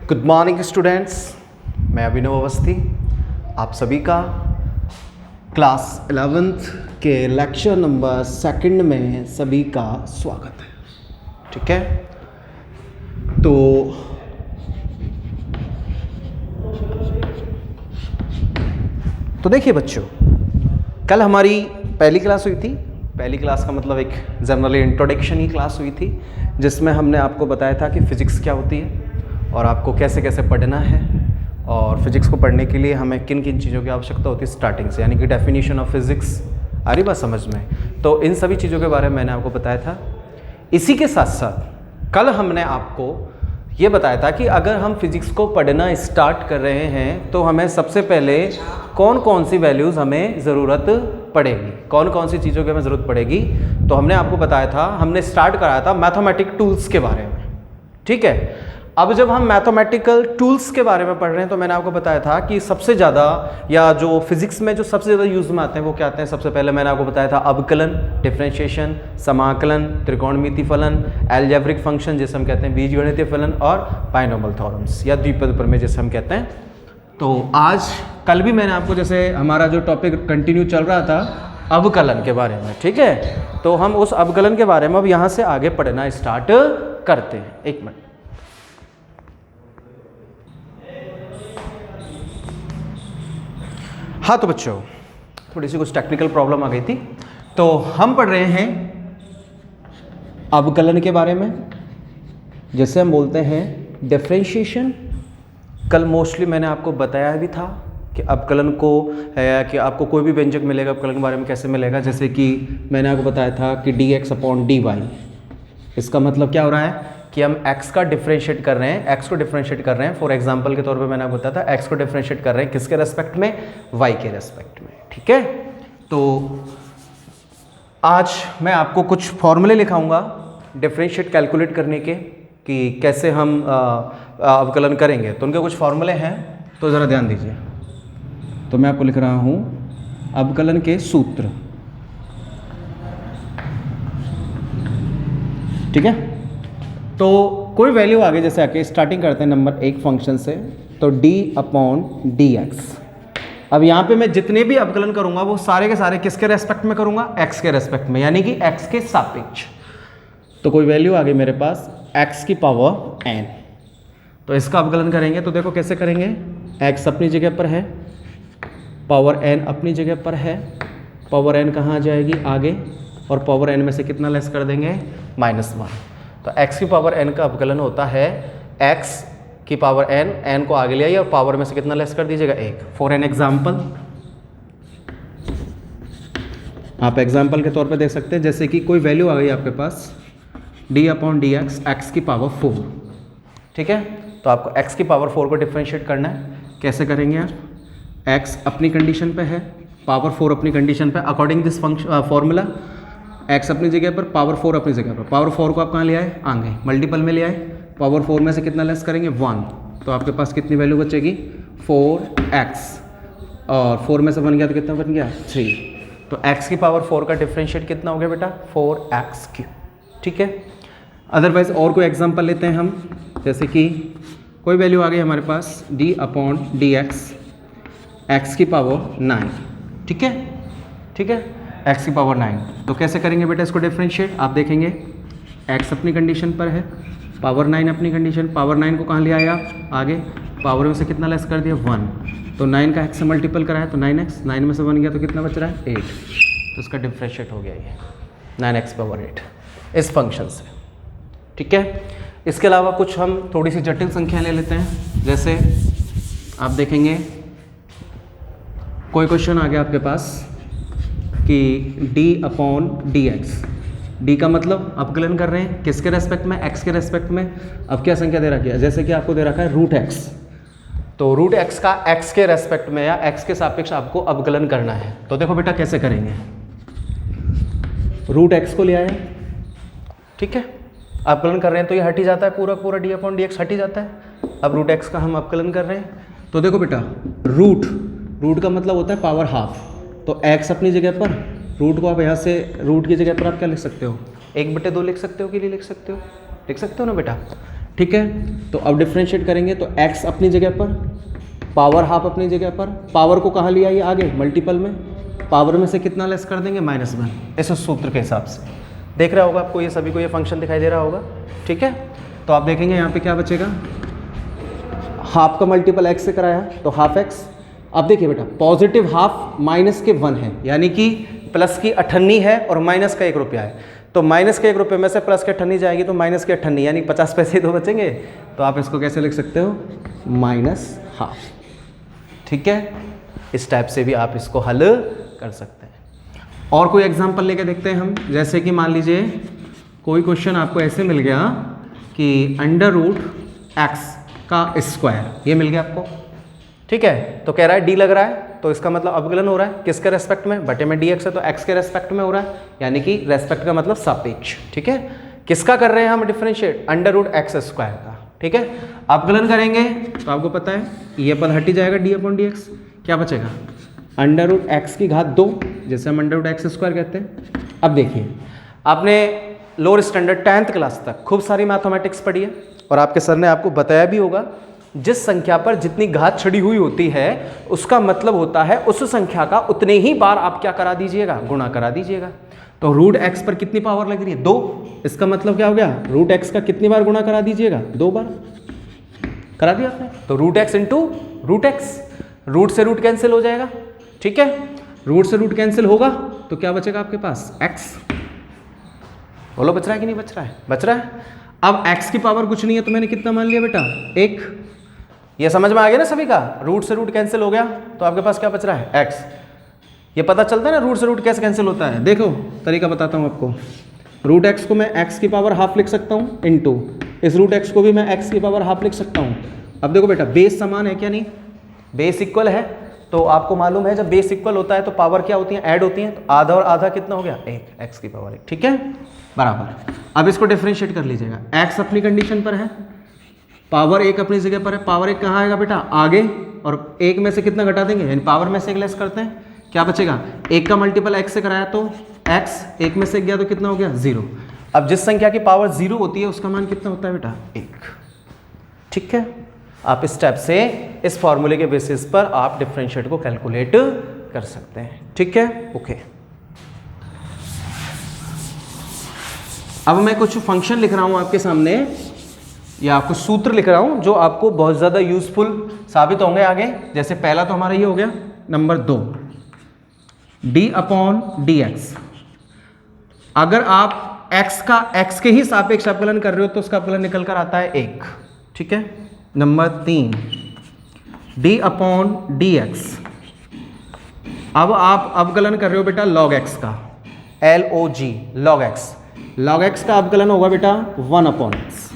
Good morning students, मैं अभिनव अवस्थी आप सभी का क्लास 11th के लेक्चर नंबर 2 में सभी का स्वागत है। ठीक है, तो देखिए बच्चों, कल हमारी पहली क्लास हुई थी। पहली क्लास का मतलब एक जनरली इंट्रोडक्शन ही क्लास हुई थी, जिसमें हमने आपको बताया था कि फ़िज़िक्स क्या होती है और आपको कैसे कैसे पढ़ना है, और फिज़िक्स को पढ़ने के लिए हमें किन किन चीज़ों की आवश्यकता होती है स्टार्टिंग से, यानी कि डेफिनेशन ऑफ फिज़िक्स आ रही बात समझ में। तो इन सभी चीज़ों के बारे में मैंने आपको बताया था। इसी के साथ साथ कल हमने आपको ये बताया था कि अगर हम फिज़िक्स को पढ़ना स्टार्ट कर रहे हैं तो हमें सबसे पहले कौन कौन सी वैल्यूज़ हमें ज़रूरत पड़ेगी, कौन कौन सी चीज़ों की हमें ज़रूरत पड़ेगी। तो हमने आपको बताया था, हमने स्टार्ट कराया था मैथमेटिक टूल्स के बारे में। ठीक है, अब जब हम मैथमेटिकल टूल्स के बारे में पढ़ रहे हैं तो मैंने आपको बताया था कि सबसे ज़्यादा या जो फिज़िक्स में जो सबसे ज़्यादा यूज़ में आते हैं वो क्या आते हैं। सबसे पहले मैंने आपको बताया था अवकलन, डिफरेंशिएशन, समाकलन, त्रिकोणमितीय फलन, अलजेब्रिक फंक्शन जिसे हम कहते हैं बीजगणितीय फलन, और बाइनोमियल थ्योरम्स या द्विपद प्रमेय जिसे हम कहते हैं। तो आज कल भी मैंने आपको, जैसे हमारा जो टॉपिक कंटिन्यू चल रहा था अवकलन के बारे में, ठीक है, तो हम उस अवकलन के बारे में अब यहाँ से आगे पढ़ना स्टार्ट करते हैं। एक मिनट। हाँ तो बच्चों, थोड़ी सी कुछ टेक्निकल प्रॉब्लम आ गई थी, तो हम पढ़ रहे हैं अवकलन के बारे में, जैसे हम बोलते हैं डिफरेंशिएशन। कल मोस्टली मैंने आपको बताया भी था कि अवकलन को है कि आपको कोई भी व्यंजक मिलेगा अवकलन के बारे में कैसे मिलेगा। जैसे कि मैंने आपको बताया था कि dx/dy, इसका मतलब क्या हो रहा है कि हम x का डिफरेंशिएट कर रहे हैं, x को डिफरेंशिएट कर रहे हैं। फॉर एग्जांपल के तौर पे मैंने आपको बताया था x को डिफरेंशिएट कर रहे हैं किसके रेस्पेक्ट में, y के रेस्पेक्ट में। ठीक है, तो आज मैं आपको कुछ फॉर्मूले लिखाऊंगा डिफरेंशिएट कैलकुलेट करने के कि कैसे हम अवकलन करेंगे। तो उनके कुछ फॉर्मूले हैं, तो ज़रा ध्यान दीजिए। तो मैं आपको लिख रहा हूँ अवकलन के सूत्र। ठीक है, तो कोई वैल्यू आगे जैसे आके स्टार्टिंग करते हैं नंबर 1 फंक्शन से, तो d/dx। अब यहाँ पे मैं जितने भी अवकलन करूँगा वो सारे के सारे किसके रेस्पेक्ट में करूँगा, x के रेस्पेक्ट में, यानी कि x के सापेक्ष। तो कोई वैल्यू आ गई मेरे पास x की पावर n, तो इसका अवकलन करेंगे। तो देखो कैसे करेंगे, x अपनी जगह पर है, पावर n अपनी जगह पर है, पावर n कहाँ आ जाएगी आगे, और पावर n में से कितना लेस कर देंगे, -1। तो x की पावर n का अवकलन होता है x की पावर n को आगे ले आइए और पावर में से कितना लेस कर दीजिएगा, 1। फॉर एन एग्जाम्पल, आप एग्जाम्पल के तौर पे देख सकते हैं, जैसे कि कोई वैल्यू आ गई आपके पास d/dx x की पावर 4। ठीक है, तो आपको x की पावर 4 को डिफरेंशिएट करना है। कैसे करेंगे आप, x अपनी कंडीशन पे है, पावर 4 अपनी कंडीशन पे, according this function formula x अपनी जगह पर, पावर 4 अपनी जगह पर। पावर 4 को आप कहाँ ले आए, आगे मल्टीपल में ले आए, पावर 4 में से कितना लेस करेंगे, 1। तो आपके पास कितनी वैल्यू बचेगी, 4x, और 4 में से 1 गया तो कितना बन गया, 3। तो x की पावर 4 का डिफरेंशिएट कितना हो गया बेटा, 4x3। ठीक है, अदरवाइज और कोई एग्जांपल लेते हैं हम, जैसे कि कोई वैल्यू आ गई हमारे पास d/dx x की पावर 9। ठीक है, ठीक है, x की पावर 9। तो कैसे करेंगे बेटा इसको डिफरेंशिएट, आप देखेंगे x अपनी कंडीशन पर है, पावर 9 अपनी कंडीशन, पावर 9 को कहाँ ले आया आगे, पावर में से कितना लेस कर दिया, 1। तो 9 का x से मल्टीपल करा है तो 9x, 9 में से 1 गया तो कितना बच रहा है, 8। तो इसका डिफरेंशिएट हो गया ये 9x पावर 8 इस फंक्शन से। ठीक है, इसके अलावा कुछ हम थोड़ी सी जटिल संख्या ले लेते हैं। जैसे आप देखेंगे कोई क्वेश्चन आ गया आपके पास कि d/dx, d का मतलब अवकलन कर रहे हैं किसके रेस्पेक्ट में, x के रेस्पेक्ट में। अब क्या संख्या दे रखी है, जैसे कि आपको दे रखा है √x, तो √x का x के रेस्पेक्ट में या x के सापेक्ष आपको अवकलन करना है। तो देखो बेटा कैसे करेंगे, √x को ले आए, ठीक है, अवकलन कर रहे हैं तो ये हट ही जाता है, पूरा पूरा d/dx हट ही जाता है। अब √x का हम अवकलन कर रहे हैं, तो देखो बेटा रूट का मतलब होता है पावर हाफ, तो x अपनी जगह पर, रूट को आप यहाँ से रूट की जगह पर आप क्या लिख सकते हो, 1/2 लिख सकते हो कि नहीं लिख सकते हो, लिख सकते हो ना बेटा। ठीक है। तो अब डिफ्रेंशिएट करेंगे तो x अपनी जगह पर, पावर हाफ अपनी जगह पर, पावर को कहाँ लिया ये आगे मल्टीपल में, पावर में से कितना लेस कर देंगे -1, इस सूत्र के हिसाब से। देख रहा होगा आपको, ये सभी को ये फंक्शन दिखाई दे रहा होगा, ठीक है। तो आप देखेंगे यहाँ पे क्या बचेगा, हाफ का मल्टीपल x से कराया तो हाफ x। अब देखिए बेटा पॉजिटिव हाफ माइनस के 1 है, यानी कि प्लस की 98 है और माइनस का 1 रुपया है, तो माइनस के 1 रुपये में से प्लस के 98 जाएगी तो माइनस के 98 यानी 50 पैसे तो बचेंगे। तो आप इसको कैसे लिख सकते हो, -1/2, ठीक है। इस टाइप से भी आप इसको हल कर सकते हैं। और कोई एग्जांपल लेके देखते हैं हम, जैसे कि मान लीजिए कोई क्वेश्चन आपको ऐसे मिल गया कि √x का स्क्वायर, ये मिल गया आपको, ठीक है। तो कह रहा है d लग रहा है, तो इसका मतलब अवकलन हो रहा है किसके रेस्पेक्ट में, बटे में dx है तो x के रेस्पेक्ट में हो रहा है, यानी कि रेस्पेक्ट का मतलब सापेक्ष, ठीक है। किसका कर रहे हैं हम डिफरेंशिएट, √x² का, ठीक है। अवकलन करेंगे तो आपको पता है ये पद हट ही जाएगा, d/dx, क्या बचेगा √x², जैसे हम √x² कहते हैं। अब देखिए आपने लोअर स्टैंडर्ड 10th क्लास तक खूब सारी मैथमेटिक्स पढ़ी है और आपके सर ने आपको बताया भी होगा, जिस संख्या पर जितनी घात छड़ी हुई होती है उसका मतलब होता है उस संख्या का उतने ही बार आप क्या करा दीजिएगा, गुणा करा दीजिएगा। तो √x पर कितनी पावर लग रही है, 2, इसका मतलब क्या हो गया, √x का कितनी बार गुणा करा दीजिएगा, 2 बार करा दिया आपने। तो √x इंटू √x, रूट से रूट कैंसिल हो जाएगा, ठीक है। रूट से रूट कैंसिल होगा तो क्या बचेगा आपके पास, x। बोलो बच रहा है कि नहीं बच रहा है, बच रहा है। अब x की पावर कुछ नहीं है तो मैंने कितना मान लिया बेटा, 1। ये समझ में आ गया ना सभी का, रूट से रूट कैंसिल हो गया तो आपके पास क्या बच रहा है, x। ये पता चलता है ना रूट से रूट कैसे कैंसिल होता है, देखो तरीका बताता हूँ आपको। √x को मैं x की पावर हाफ लिख सकता हूँ, इंटू इस √x को भी मैं x की पावर हाफ लिख सकता हूँ। अब देखो बेटा बेस समान है क्या, नहीं, बेस इक्वल है, तो आपको मालूम है जब बेस इक्वल होता है तो पावर क्या होती है, ऐड होती है, तो आधा और आधा कितना हो गया, 1, x की पावर 1, ठीक है, बराबर। अब इसको डिफरेंशिएट कर लीजिएगा, x अपनी कंडीशन पर है, पावर 1 अपनी जगह पर है, पावर 1 कहाँ आएगा बेटा, आगे, और 1 में से कितना घटा देंगे, यानी पावर में से 1 लेस करते हैं, क्या बचेगा, 1 का मल्टीपल x से कराया तो x, 1 में से 1 गया तो कितना हो गया, 0। अब जिस संख्या की पावर 0 होती है उसका मान कितना होता है बेटा, 1, ठीक है। आप इस स्टेप से इस फॉर्मूले के बेसिस पर आप डिफरेंशिएट को कैलकुलेट कर सकते हैं, ठीक है, ओके। अब मैं कुछ फंक्शन लिख रहा हूं आपके सामने, या कुछ सूत्र लिख रहा हूं जो आपको बहुत ज़्यादा यूजफुल साबित होंगे आगे। जैसे पहला तो हमारा ये हो गया, नंबर 2 d/dx। अगर आप x के ही सापेक्ष अवकलन कर रहे हो तो उसका अवकलन निकल कर आता है 1, ठीक है। Number 3 d/dx। अब आप अवकलन कर रहे हो बेटा log x का, log log x, log x का अवकलन होगा बेटा 1/x,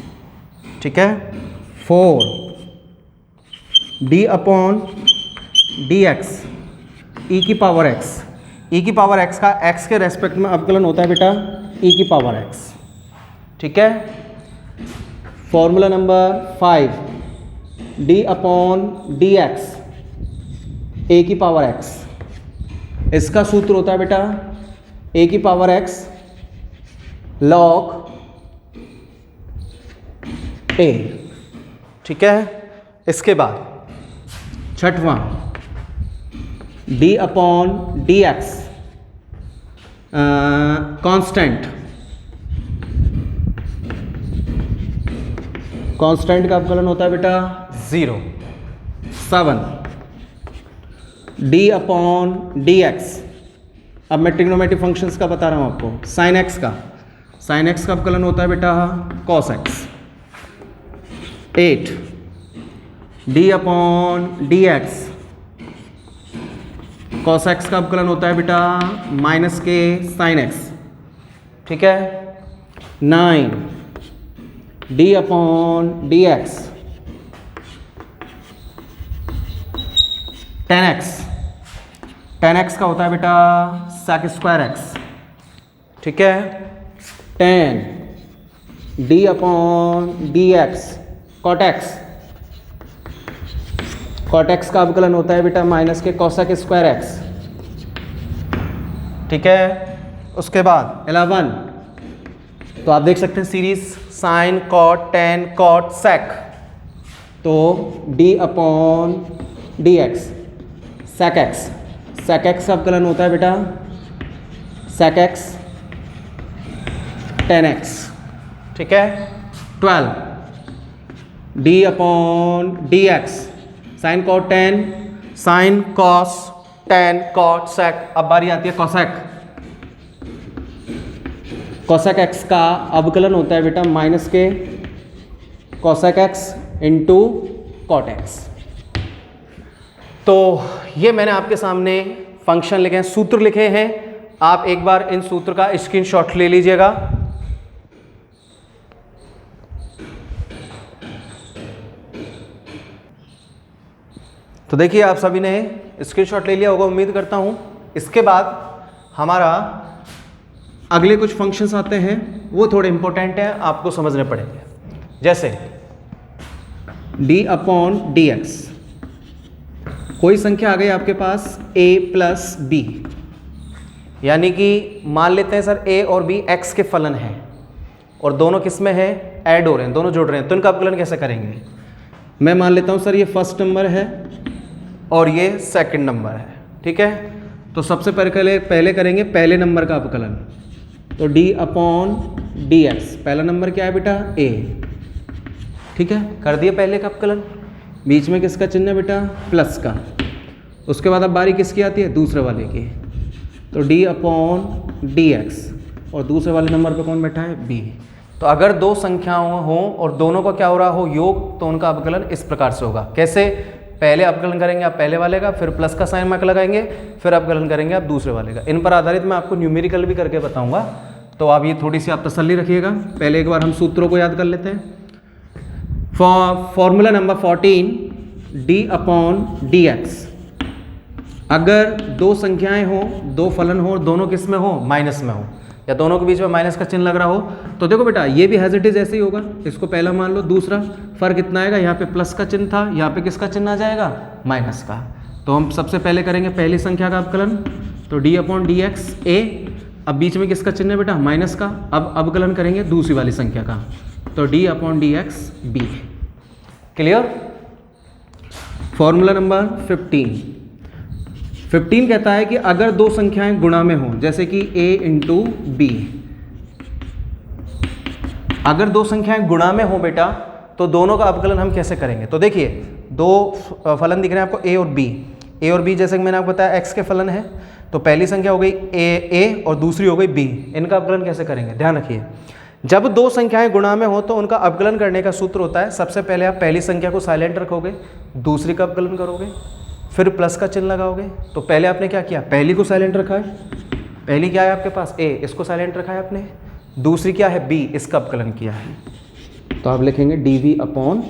ठीक है। 4 d/dx e की पावर x, e की पावर x का x के रेस्पेक्ट में अवकलन होता है बेटा e की पावर x, ठीक है। फॉर्मूला नंबर 5 d/dx a की पावर x, इसका सूत्र होता है बेटा a की पावर x log a, ठीक है। इसके बाद छठवां d/dx कांस्टेंट, कांस्टेंट का अवकलन होता है बेटा 0। 7 d/dx, अब मैं ट्रिग्नोमेट्रिक फंक्शंस का बता रहा हूं आपको, sin x का, sin x का अवकलन होता है बेटा cos x। 8 d/dx cos x का अवकलन होता है बेटा -k sin x, ठीक है। 9 d/dx tan x का होता है बेटा sec²x, ठीक है। 10 d/dx cot x, cot x का अवकलन होता है बेटा -k cosec²x, ठीक है। उसके बाद 11 तो आप देख सकते हैं series sine cot tan cot sec, तो D upon D x sec x, sec x का अवकलन होता है बेटा सेक एक्स टेन एक्स, ठीक है। 12 d upon D x sine cot tan sine cos tan cot sec. अब बारी आती है कोसेक, कोसेक एक्स का अवकलन होता है बेटा माइनस के cosec x into cot x. तो ये मैंने आपके सामने फंक्शन लिखे हैं, सूत्र लिखे हैं, आप एक बार इन सूत्र का स्क्रीनशॉट ले लीजिएगा। तो देखिए आप सभी ने स्क्रीनशॉट ले लिया होगा उम्मीद करता हूं। इसके बाद हमारा अगले कुछ फंक्शंस आते हैं, वो थोड़े इंपॉर्टेंट हैं, आपको समझने पड़ेंगे। जैसे डी अपॉन डी एक्स, कोई संख्या आ गई आपके पास a प्लस बी, यानी कि मान लेते हैं सर a और b x के फलन हैं और दोनों किस में है, ऐड हो रहे हैं, दोनों जुड़ रहे हैं, तो इनका अपकलन कैसे करेंगे। मैं मान लेता हूं सर ये फर्स्ट नंबर है और ये सेकंड नंबर है, ठीक है। तो सबसे पहले करेंगे पहले नंबर का अपकलन, तो d अपॉन डी एक्स, पहला नंबर क्या है बेटा a, ठीक है, कर दिया पहले का अपकलन। बीच में किसका चिन्ह है बेटा, प्लस का। उसके बाद अब बारी किसकी आती है, दूसरे वाले की, तो d अपॉन डी एक्स और दूसरे वाले नंबर पे कौन बैठा है, b। तो अगर दो संख्याओं हों और दोनों का क्या हो रहा हो, योग, तो उनका अपकलन इस प्रकार से होगा। कैसे, पहले अपकलन करेंगे आप पहले वाले का, फिर प्लस का साइन मार्क लगाएंगे, फिर अपकलन करेंगे आप दूसरे वाले का। इन पर आधारित मैं आपको न्यूमेरिकल भी करके बताऊंगा, तो आप ये थोड़ी सी आप तसल्ली रखिएगा। पहले एक बार हम सूत्रों को याद कर लेते हैं। Formula number 14 D upon D x, अगर दो संख्याएं हो, दो फलन हो, दोनों किस में हो, माइनस में हो, या दोनों के बीच में माइनस का चिन्ह लग रहा हो, तो देखो बेटा ये भी एज इट इज ऐसे ही होगा। इसको पहला मान लो, दूसरा फर्क कितना आएगा, यहाँ पे प्लस का चिन्ह था, यहाँ पे किसका चिन्ह आ जाएगा, माइनस का। तो हम सबसे पहले करेंगे पहली संख्या का अवकलन, तो डी अपॉन डी एक्स ए, अब बीच में किसका चिन्ह है बेटा, माइनस का। अब अवकलन करेंगे दूसरी वाली संख्या का, तो D upon D X B. Clear. Formula number 15 कहता है कि अगर दो संख्याएं गुणा में हों, जैसे कि a इंटू बी, अगर दो संख्याएं गुणा में हों बेटा, तो दोनों का अवकलन हम कैसे करेंगे। तो देखिए दो फलन दिख रहे हैं आपको a और b, a और b जैसे कि मैंने आपको बताया x के फलन है, तो पहली संख्या हो गई a और दूसरी हो गई b, इनका अवकलन कैसे करेंगे, ध्यान रखिए। जब दो संख्याएं गुणा में हो तो उनका अवकलन करने का सूत्र होता है, सबसे पहले आप पहली संख्या को साइलेंट रखोगे, दूसरी का अवकलन करोगे, फिर प्लस का चिन्ह लगाओगे। तो पहले आपने क्या किया, पहली को साइलेंट रखा है, पहली क्या है आपके पास a, इसको साइलेंट रखा है आपने, दूसरी क्या है b, इसका अवकलन किया है, तो आप लिखेंगे dv अपॉन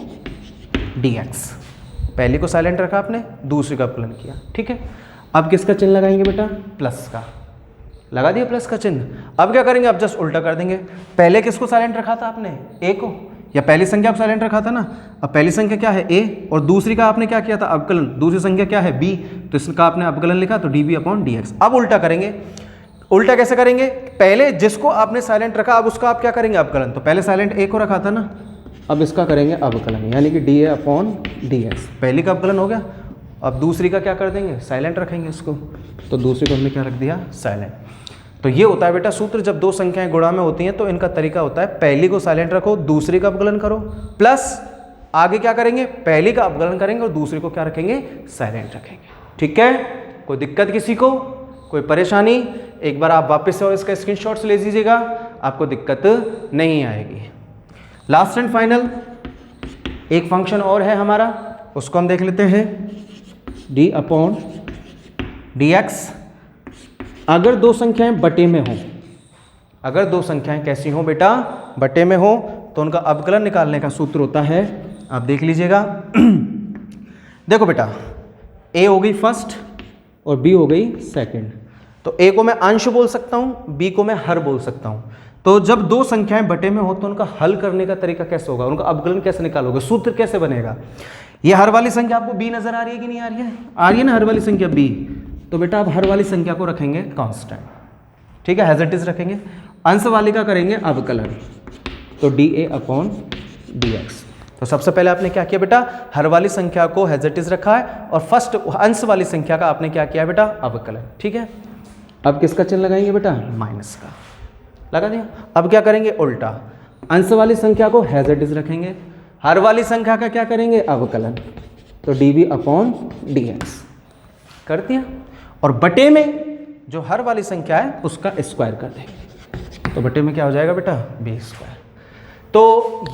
dx। पहली को साइलेंट रखा आपने, दूसरी का अवकलन किया, ठीक है। अब किसका चिन्ह लगाएंगे बेटा, प्लस का, लगा दिया प्लस का चिन्ह। अब क्या करेंगे, अब जस्ट उल्टा कर देंगे, पहले किसको साइलेंट रखा था आपने, a को, या पहली संख्या को साइलेंट रखा था ना। अब पहली संख्या क्या है a और दूसरी का आपने क्या किया था, अवकलन, दूसरी संख्या क्या है b, तो इसका आपने अवकलन लिखा, तो dv अपॉन dx। अब उल्टा करेंगे, उल्टा कैसे करेंगे, पहले जिसको आपने साइलेंट रखा अब उसका आप क्या करेंगे, अवकलन। तो पहले साइलेंट a को रखा था ना, अब इसका करेंगे अवकलन, यानी कि dA अपॉन dx, पहली का अवकलन हो गया। अब दूसरी का क्या कर देंगे, साइलेंट रखेंगे इसको, तो दूसरी को हमने क्या रख दिया, साइलेंट। तो ये होता है बेटा सूत्र, जब दो संख्याएं गुणा में होती हैं तो इनका तरीका होता है पहली को साइलेंट रखो, दूसरी का अवकलन करो, प्लस आगे क्या करेंगे, पहली का अवकलन करेंगे और दूसरी को क्या रखेंगे, साइलेंट रखेंगे, ठीक है। कोई दिक्कत किसी को, कोई परेशानी, एक बार आप वापस से और इसका स्क्रीनशॉट्स ले लीजिएगा, आपको दिक्कत नहीं आएगी। लास्ट एंड फाइनल एक फंक्शन और है हमारा, उसको हम देख लेते हैं, डी अपॉन डी एक्स। अगर दो संख्याएं बटे में हों, अगर दो संख्याएं कैसी हों बेटा, बटे में हो, तो उनका अवकलन निकालने का सूत्र होता है, आप देख लीजिएगा। देखो बेटा a हो गई फर्स्ट और b हो गई सेकंड, तो a को मैं अंश बोल सकता हूं, b को मैं हर बोल सकता हूं। तो जब दो संख्याएं बटे में हो तो उनका हल करने का तरीका कैसे होगा, उनका अवकलन कैसे निकालोगे, सूत्र कैसे बनेगा। ये हर वाली संख्या आपको b नजर आ रही है कि नहीं आ रही है, आ रही है ना हर वाली संख्या b, तो बेटा आप हर वाली संख्या को रखेंगे कांस्टेंट, ठीक है, एज इट इज रखेंगे। अंश वाली का करेंगे अवकलन, तो dA/dx। तो सबसे पहले आपने क्या किया बेटा, हर वाली संख्या को एज इट इज रखा है और फर्स्ट अंश वाली संख्या का आपने क्या किया बेटा, अवकलन। ठीक है, अब किसका चिन्ह लगाएंगे बेटा, माइनस का लगा दिया। अब क्या करेंगे, उल्टा, अंश वाली संख्या को एज इट इज रखेंगे, हर वाली संख्या का क्या करेंगे, अवकलन, तो dB/dx कर दिया। और बटे में जो हर वाली संख्या है उसका स्क्वायर कर देंगे, तो बटे में क्या हो जाएगा बेटा, b²। तो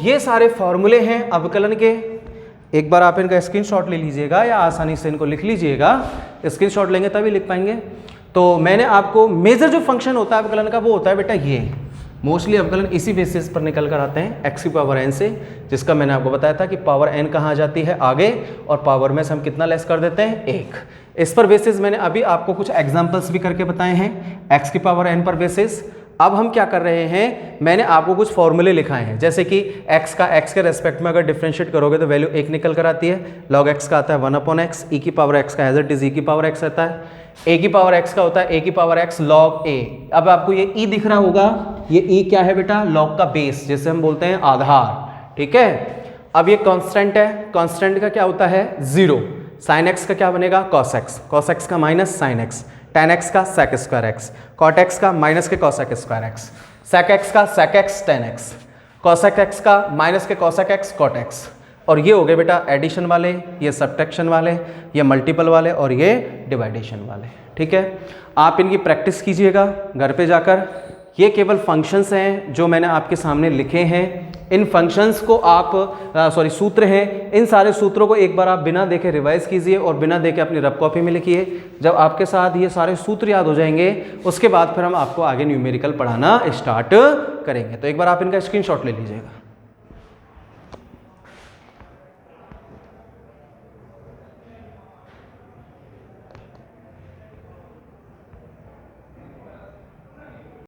ये सारे फॉर्मूले हैं अवकलन के। एक बार आप इनका स्क्रीनशॉट ले लीजिएगा या आसानी से इनको लिख लीजिएगा, स्क्रीनशॉट लेंगे तभी लिख पाएंगे। तो मैंने आपको मेजर जो फंक्शन होता है अवकलन का वो होता है बेटा ये, मोस्टली अवकलन इसी बेसिस पर निकल कर आते हैं, x की पावर n से, जिसका मैंने आपको बताया था कि पावर n कहाँ आ जाती है, आगे, और पावर में से हम कितना लेस कर देते हैं, 1। इस पर बेसिस मैंने अभी आपको कुछ एग्जांपल्स भी करके बताए हैं x की पावर n पर बेसिस। अब हम क्या कर रहे हैं, मैंने आपको कुछ फॉर्मूले लिखाए हैं, जैसे कि x का x के रेस्पेक्ट में अगर डिफरेंशिएट करोगे तो वैल्यू 1 निकल कर आती है, log x का आता है 1/x, e की पावर x का एज इट इज e की पावर x रहता है, a की पावर x का होता है a की पावर x log a। अब आपको ये e दिख रहा होगा, ये e क्या है बेटा, log का बेस, जिसे हम बोलते हैं आधार। ठीक है, अब ये कांस्टेंट है, कांस्टेंट का क्या होता है 0, sin x का क्या बनेगा cos x का minus sin x, tan x का sec² x, cot x का माइनस के cosec² x, sec x का sec x tan x, cosec x का माइनस के cosec x cot x। और ये हो गए बेटा एडिशन वाले, ये सब्ट्रैक्शन वाले, ये मल्टीपल वाले और ये डिवाइडेशन वाले। ठीक है, आप इनकी प्रैक्टिस कीजिएगा घर पे जाकर। ये केवल फंक्शंस हैं जो मैंने आपके सामने लिखे हैं। इन फंक्शंस को आप सूत्र हैं, इन सारे सूत्रों को एक बार आप बिना देखे रिवाइज कीजिए और बिना देखे अपनी रफ कॉपी में लिखिए। जब आपके साथ ये सारे सूत्र याद हो जाएंगे उसके बाद फिर हम आपको आगे न्यूमेरिकल पढ़ाना स्टार्ट करेंगे। तो एक बार आप इनका स्क्रीनशॉट ले लीजिएगा।